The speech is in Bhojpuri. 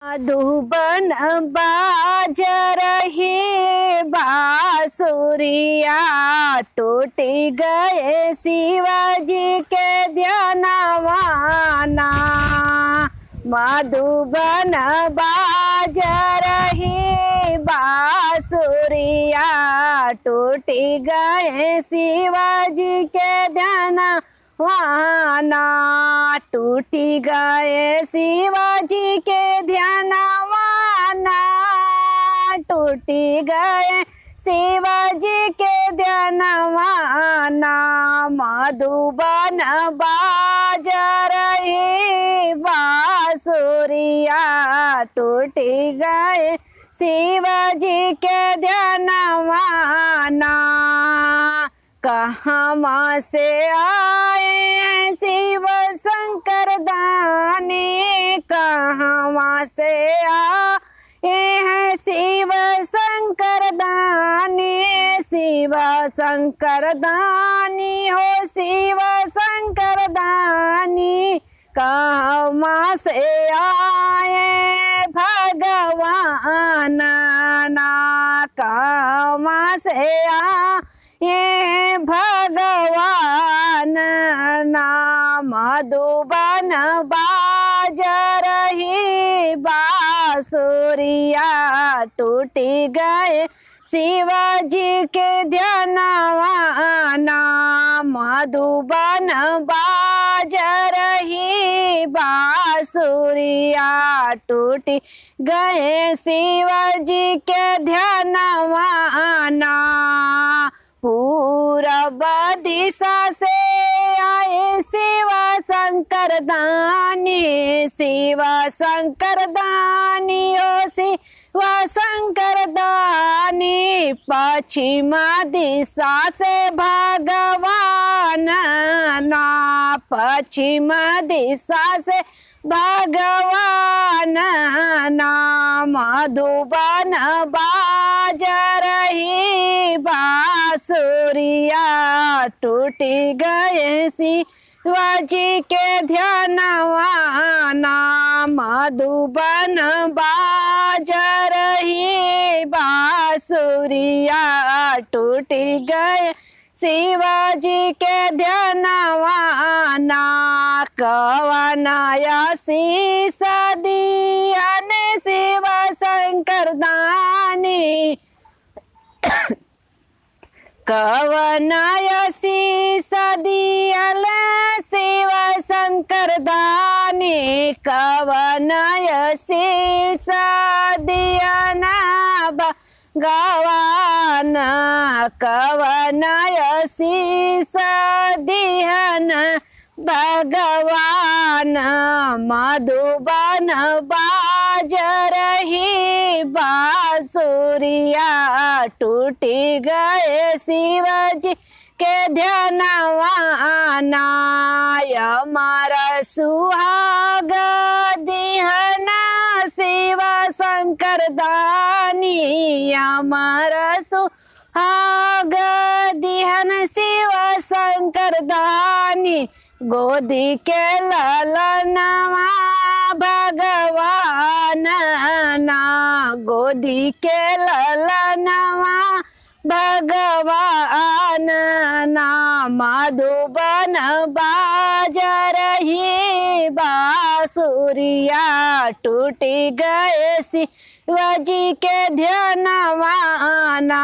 मधुबन बाज रही बांसुरिया, टूटी गए शिवाजी के ध्यानवाना। मधुबन बाज रही बांसुरिया, टूटी गए शिवाजी के ध्यानवाना। टूटी गए शिवाजी के ध्यानवाना, टूटी गए शिवाजी के ध्यानवाना। मधुबन बाज रही बांसुरिया, टूटी गए शिवाजी के ध्यानवाना। कहाँ से आए हैं शिव शंकर दानी, कहाँ से आए हैं शिव शंकर दानी। शिव शंकर दानी हो शिव शंकर दानी, कहाँ से आए भगवान ना, कहाँ से ये भगवान ना। मधुबन बाज रही बांसुरिया, टूटी गए शिवाजी के ध्यानवाना। मधुबन बाज रही बांसुरिया, टूटी गए शिवाजी के ध्यानवाना। पूरब दिशा से आए शिव शंकर दानी, शिव शंकर दानी ओ शिव शंकर दानी। पश्चिम दिशा से भगवान ना, पश्चिम दिशा से भगवान ना। मधुबन बाज रही बांसुरिया, टूटी गए शिवाजी के ध्यानवाना। मधुबन बाज रही बांसुरिया, टूटी गए शिवाजी के ध्यानवाना। कवनाया शीश दियन शिव शंकर दानी, कवनाया शीश दियल शिव शंकर दानी। कवनाया शीश दियन भगवान, कवनाया शीश दिहन भगवान। मधुबन बाज रही बांसुरिया, टूटी गए शिवाजी के ध्यानवाना। हमारा सुहाग दिहना शिव शंकर दानी, हमारा सुहाग दिहन शिव शंकर दानी। गोदी के ललनवा भगवान ना, गोदी के ललनवा भगवान ना। मधुबन बाज रही बांसुरिया, टूटी गए शिवाजी के ध्यानवाना।